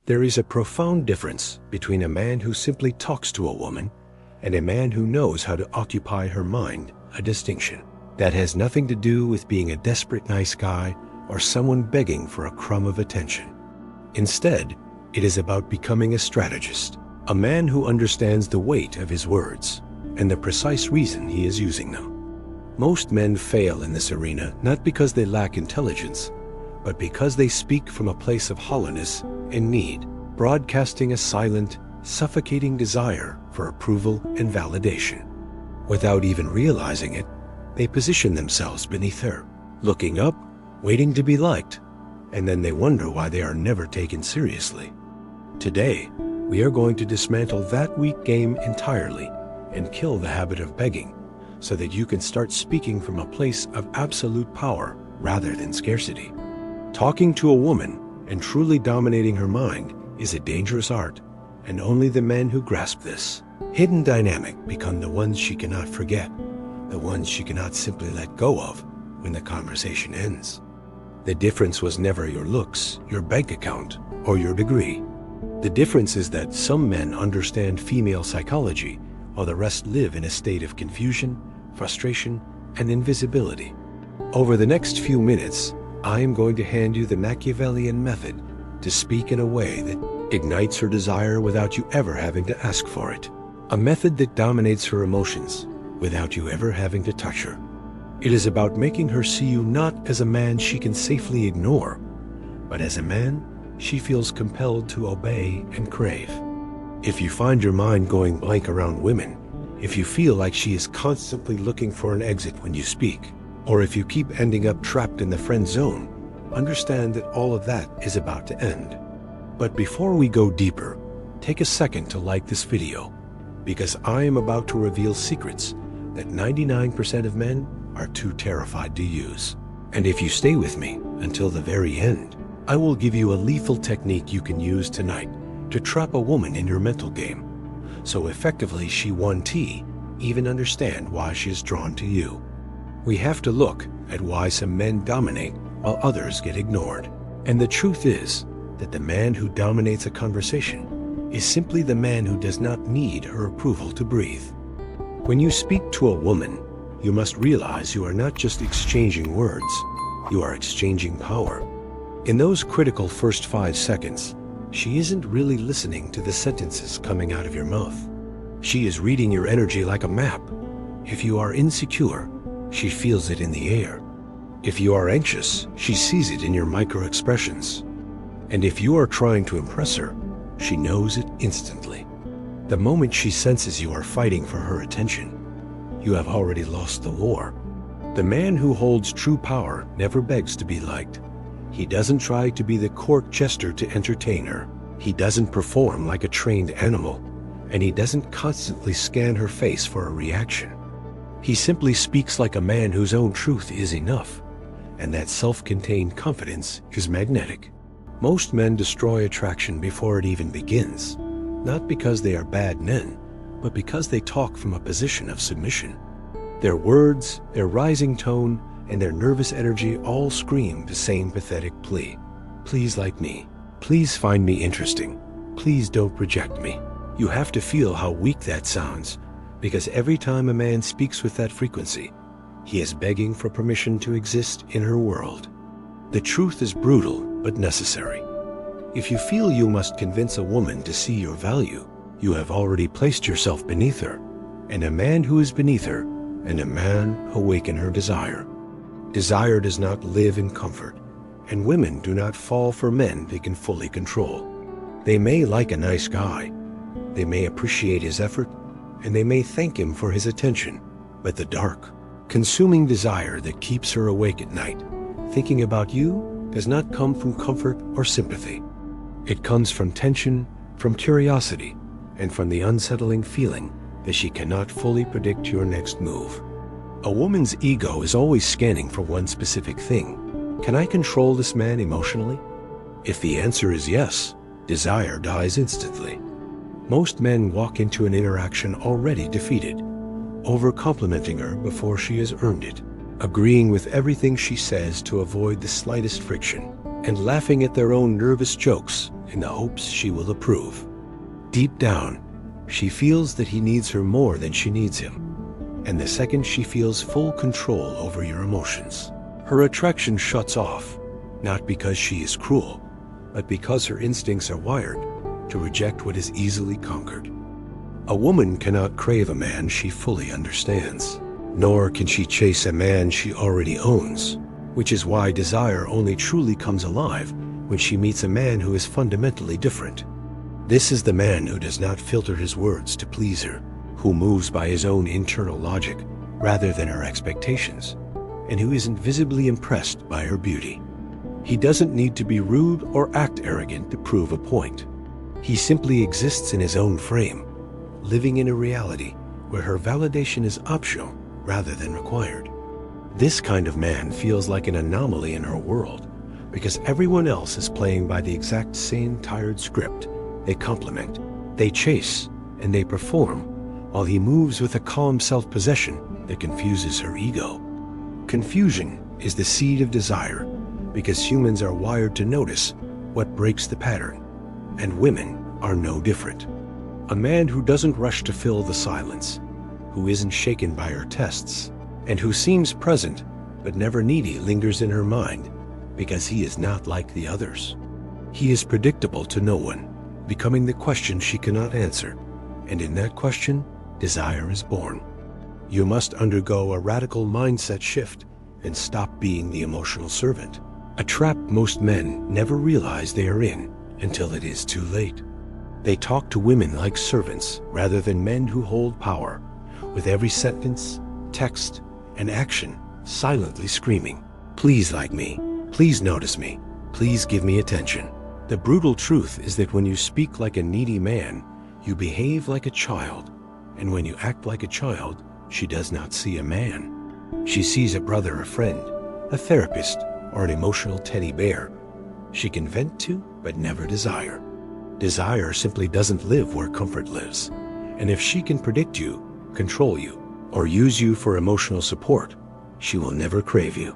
There is a profound difference between a man who simply talks to a woman and a man who knows how to occupy her mind, a distinction that has nothing to do with being a desperate nice guy or someone begging for a crumb of attention. Instead, it is about becoming a strategist, a man who understands the weight of his words and the precise reason he is using them. Most men fail in this arena not because they lack intelligence, but because they speak from a place of hollowness and need, broadcasting a silent, suffocating desire for approval and validation. Without even realizing it, they position themselves beneath her, looking up, waiting to be liked, and then they wonder why they are never taken seriously. Today, we are going to dismantle that weak game entirely and kill the habit of begging so that you can start speaking from a place of absolute power rather than scarcity. Talking to a woman and truly dominating her mind is a dangerous art, and only the men who grasp this hidden dynamic become the ones she cannot forget, the ones she cannot simply let go of when the conversation ends. The difference was never your looks, your bank account, or your degree. The difference is that some men understand female psychology while the rest live in a state of confusion, frustration, and invisibility. Over the next few minutes, I am going to hand you the Machiavellian method to speak in a way that ignites her desire without you ever having to ask for it. A method that dominates her emotions without you ever having to touch her. It is about making her see you not as a man she can safely ignore, but as a man she feels compelled to obey and crave. If you find your mind going blank around women, if you feel like she is constantly looking for an exit when you speak, or if you keep ending up trapped in the friend zone, understand that all of that is about to end. But before we go deeper, take a second to like this video, because I am about to reveal secrets that 99% of men are too terrified to use. And if you stay with me until the very end, I will give you a lethal technique you can use tonight to trap a woman in your mental game, so effectively she won't even understand why she is drawn to you. We have to look at why some men dominate while others get ignored. And the truth is that the man who dominates a conversation is simply the man who does not need her approval to breathe. When you speak to a woman, you must realize you are not just exchanging words, you are exchanging power. In those critical first 5 seconds, she isn't really listening to the sentences coming out of your mouth. She is reading your energy like a map. If you are insecure, she feels it in the air. If you are anxious, she sees it in your micro-expressions. And if you are trying to impress her, she knows it instantly. The moment she senses you are fighting for her attention, you have already lost the war. The man who holds true power never begs to be liked. He doesn't try to be the court jester to entertain her. He doesn't perform like a trained animal, and he doesn't constantly scan her face for a reaction. He simply speaks like a man whose own truth is enough, and that self-contained confidence is magnetic. Most men destroy attraction before it even begins, not because they are bad men, but because they talk from a position of submission. Their words, their rising tone, and their nervous energy all scream the same pathetic plea. Please like me. Please find me interesting. Please don't reject me. You have to feel how weak that sounds, because every time a man speaks with that frequency, he is begging for permission to exist in her world. The truth is brutal, but necessary. If you feel you must convince a woman to see your value, you have already placed yourself beneath her, and a man who is beneath her, and a man awaken her desire. Desire does not live in comfort, and women do not fall for men they can fully control. They may like a nice guy, they may appreciate his effort, and they may thank him for his attention, but the dark, consuming desire that keeps her awake at night, thinking about you, does not come from comfort or sympathy. It comes from tension, from curiosity, and from the unsettling feeling that she cannot fully predict your next move. A woman's ego is always scanning for one specific thing. Can I control this man emotionally? If the answer is yes, desire dies instantly. Most men walk into an interaction already defeated, over-complimenting her before she has earned it, agreeing with everything she says to avoid the slightest friction, and laughing at their own nervous jokes in the hopes she will approve. Deep down, she feels that he needs her more than she needs him. And the second she feels full control over your emotions, her attraction shuts off, not because she is cruel, but because her instincts are wired to reject what is easily conquered. A woman cannot crave a man she fully understands, nor can she chase a man she already owns, which is why desire only truly comes alive when she meets a man who is fundamentally different. This is the man who does not filter his words to please her, who moves by his own internal logic rather than her expectations, and who isn't visibly impressed by her beauty. He doesn't need to be rude or act arrogant to prove a point. He simply exists in his own frame, living in a reality where her validation is optional rather than required. This kind of man feels like an anomaly in her world because everyone else is playing by the exact same tired script. They compliment, they chase, and they perform, while he moves with a calm self-possession that confuses her ego. Confusion is the seed of desire because humans are wired to notice what breaks the pattern, and women are no different. A man who doesn't rush to fill the silence, who isn't shaken by her tests, and who seems present but never needy lingers in her mind because he is not like the others. He is predictable to no one, becoming the question she cannot answer, and in that question, desire is born. You must undergo a radical mindset shift and stop being the emotional servant, a trap most men never realize they are in until it is too late. They talk to women like servants rather than men who hold power, with every sentence, text, and action silently screaming, "Please like me, please notice me, please give me attention." The brutal truth is that when you speak like a needy man, you behave like a child, and when you act like a child, she does not see a man. She sees a brother, a friend, a therapist, or an emotional teddy bear. She can vent to, but never desire. Desire simply doesn't live where comfort lives, and if she can predict you, control you, or use you for emotional support, she will never crave you.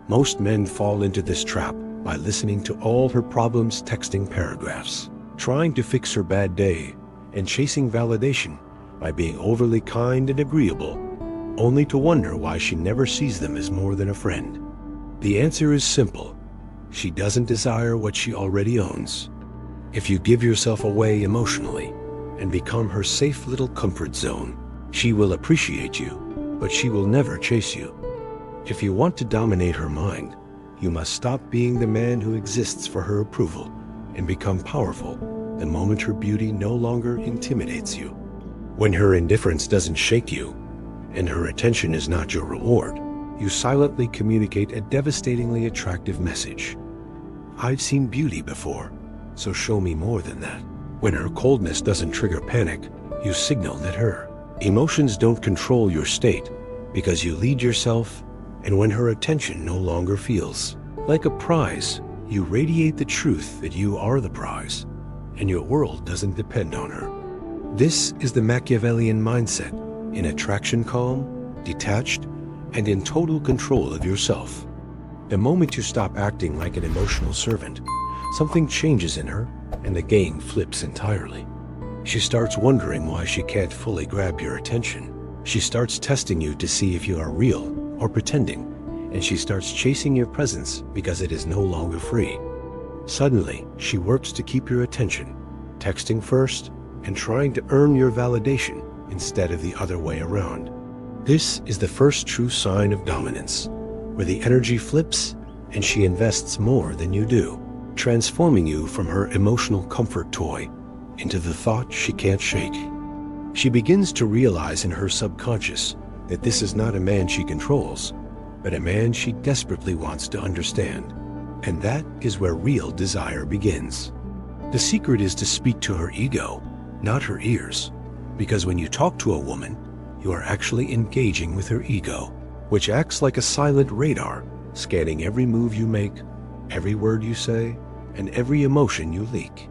Most men fall into this trap by listening to all her problems, texting paragraphs, trying to fix her bad day, and chasing validation by being overly kind and agreeable, only to wonder why she never sees them as more than a friend. The answer is simple. She doesn't desire what she already owns. If you give yourself away emotionally and become her safe little comfort zone, she will appreciate you, but she will never chase you. If you want to dominate her mind, you must stop being the man who exists for her approval and become powerful the moment her beauty no longer intimidates you. When her indifference doesn't shake you and her attention is not your reward, you silently communicate a devastatingly attractive message. I've seen beauty before, so show me more than that. When her coldness doesn't trigger panic, you signal that her emotions don't control your state because you lead yourself. And when her attention no longer feels like a prize, you radiate the truth that you are the prize, and your world doesn't depend on her. This is the Machiavellian mindset, in attraction calm, detached, and in total control of yourself. The moment you stop acting like an emotional servant, something changes in her, and the game flips entirely. She starts wondering why she can't fully grab your attention. She starts testing you to see if you are real or pretending, and she starts chasing your presence because it is no longer free. Suddenly, she works to keep your attention, texting first and trying to earn your validation instead of the other way around. This is the first true sign of dominance, where the energy flips and she invests more than you do, transforming you from her emotional comfort toy into the thought she can't shake. She begins to realize in her subconscious that this is not a man she controls, but a man she desperately wants to understand. And that is where real desire begins. The secret is to speak to her ego, not her ears, because when you talk to a woman, you are actually engaging with her ego, which acts like a silent radar, scanning every move you make, every word you say, and every emotion you leak.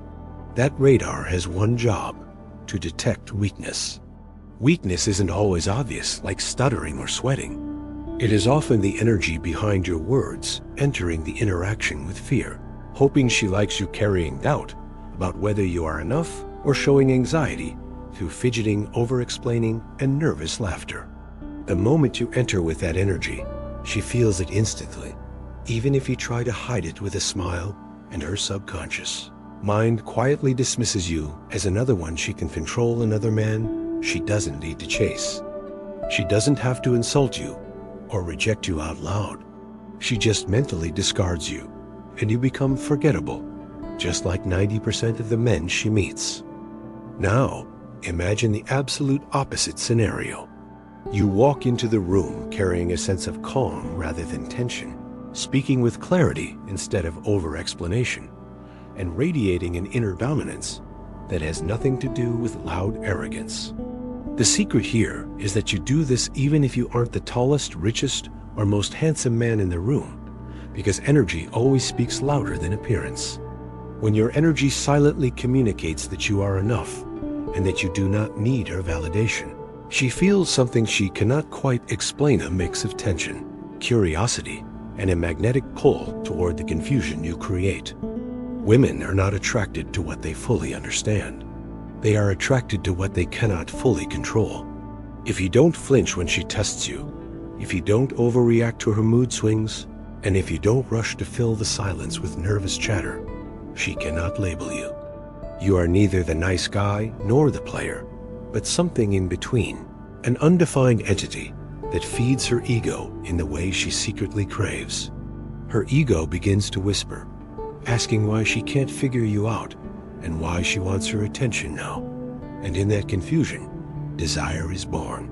That radar has one job: to detect weakness. Weakness isn't always obvious, like stuttering or sweating. It is often the energy behind your words entering the interaction with fear, hoping she likes you carrying doubt about whether you are enough or showing anxiety through fidgeting, over-explaining, and nervous laughter. The moment you enter with that energy, she feels it instantly, even if you try to hide it with a smile, and her subconscious mind quietly dismisses you as another one she can control, another man she doesn't need to chase. She doesn't have to insult you or reject you out loud. She just mentally discards you, and you become forgettable, just like 90% of the men she meets. Now, imagine the absolute opposite scenario. You walk into the room carrying a sense of calm rather than tension, speaking with clarity instead of over-explanation, and radiating an inner dominance that has nothing to do with loud arrogance. The secret here is that you do this even if you aren't the tallest, richest, or most handsome man in the room, because energy always speaks louder than appearance. When your energy silently communicates that you are enough and that you do not need her validation, she feels something she cannot quite explain, a mix of tension, curiosity, and a magnetic pull toward the confusion you create. Women are not attracted to what they fully understand. They are attracted to what they cannot fully control. If you don't flinch when she tests you, if you don't overreact to her mood swings, and if you don't rush to fill the silence with nervous chatter, she cannot label you. You are neither the nice guy nor the player, but something in between, an undefined entity that feeds her ego in the way she secretly craves. Her ego begins to whisper, asking why she can't figure you out and why she wants her attention now. And in that confusion, desire is born.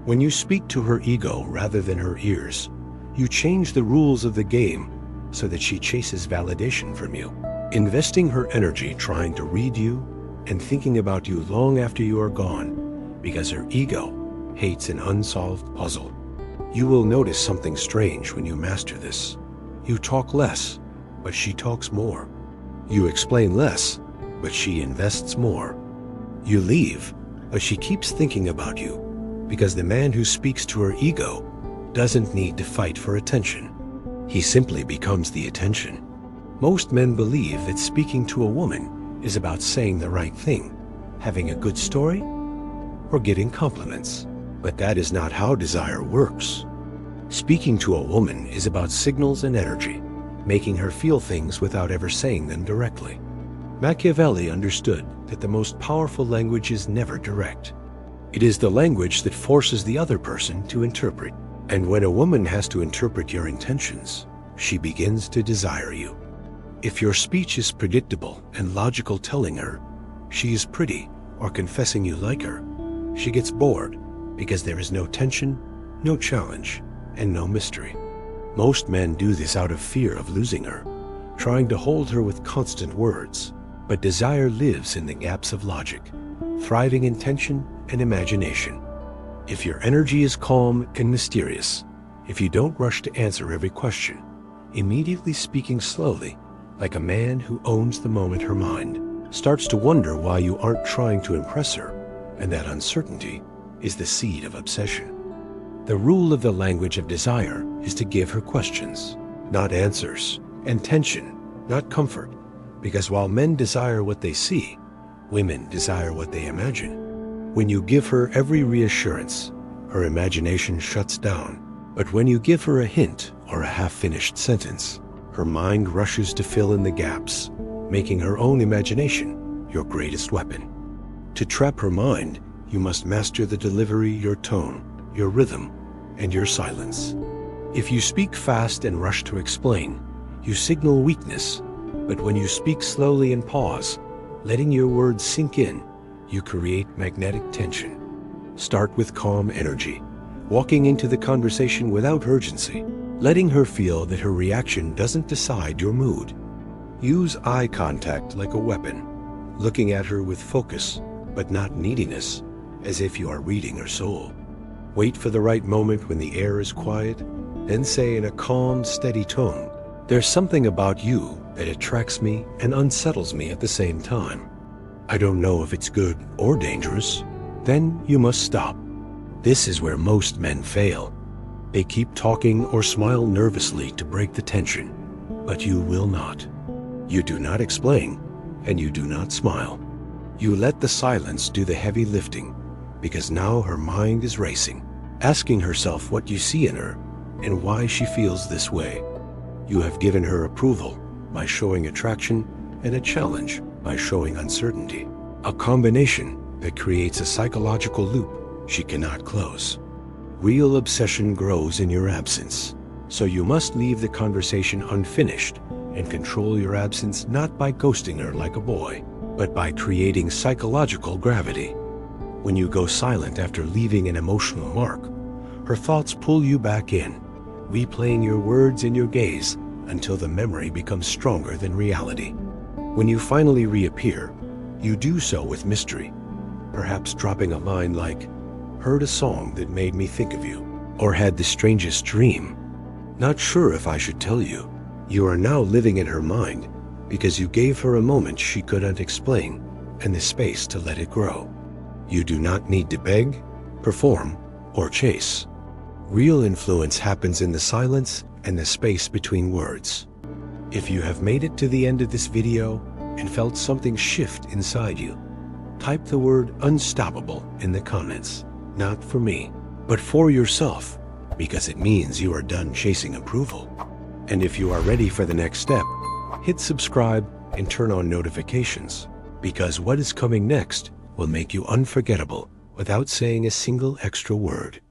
When you speak to her ego rather than her ears, you change the rules of the game so that she chases validation from you, investing her energy trying to read you and thinking about you long after you are gone, because her ego hates an unsolved puzzle. You will notice something strange when you master this. You talk less, but she talks more. You explain less, but she invests more. You leave, but she keeps thinking about you, because the man who speaks to her ego doesn't need to fight for attention. He simply becomes the attention. Most men believe that speaking to a woman is about saying the right thing, having a good story, or getting compliments. But that is not how desire works. Speaking to a woman is about signals and energy, making her feel things without ever saying them directly. Machiavelli understood that the most powerful language is never direct. It is the language that forces the other person to interpret. And when a woman has to interpret your intentions, she begins to desire you. If your speech is predictable and logical, telling her she is pretty or confessing you like her, she gets bored because there is no tension, no challenge, and no mystery. Most men do this out of fear of losing her, trying to hold her with constant words. But desire lives in the gaps of logic, thriving in tension and imagination. If your energy is calm and mysterious, if you don't rush to answer every question, immediately speaking slowly, like a man who owns the moment, her mind starts to wonder why you aren't trying to impress her, and that uncertainty is the seed of obsession. The rule of the language of desire is to give her questions, not answers, and tension, not comfort, because while men desire what they see, women desire what they imagine. When you give her every reassurance, her imagination shuts down. But when you give her a hint or a half-finished sentence, her mind rushes to fill in the gaps, making her own imagination your greatest weapon. To trap her mind, you must master the delivery, your tone, your rhythm, and your silence. If you speak fast and rush to explain, you signal weakness. But when you speak slowly and pause, letting your words sink in, you create magnetic tension. Start with calm energy, walking into the conversation without urgency, letting her feel that her reaction doesn't decide your mood. Use eye contact like a weapon, looking at her with focus, but not neediness, as if you are reading her soul. Wait for the right moment when the air is quiet, then say in a calm, steady tone, "There's something about you that attracts me and unsettles me at the same time. I don't know if it's good or dangerous." Then you must stop. This is where most men fail. They keep talking or smile nervously to break the tension, but you will not. You do not explain, and you do not smile. You let the silence do the heavy lifting, because now her mind is racing, asking herself what you see in her and why she feels this way. You have given her approval by showing attraction and a challenge by showing uncertainty, a combination that creates a psychological loop she cannot close. Real obsession grows in your absence, so you must leave the conversation unfinished and control your absence not by ghosting her like a boy, but by creating psychological gravity. When you go silent after leaving an emotional mark, her thoughts pull you back in, replaying your words and your gaze until the memory becomes stronger than reality. When you finally reappear, you do so with mystery, perhaps dropping a line like, "Heard a song that made me think of you," or "had the strangest dream." Not sure if I should tell you, you are now living in her mind because you gave her a moment she couldn't explain and the space to let it grow. You do not need to beg, perform, or chase. Real influence happens in the silence and the space between words. If you have made it to the end of this video and felt something shift inside you, type the word unstoppable in the comments. Not for me, but for yourself, because it means you are done chasing approval. And if you are ready for the next step, hit subscribe and turn on notifications, because what is coming next will make you unforgettable without saying a single extra word.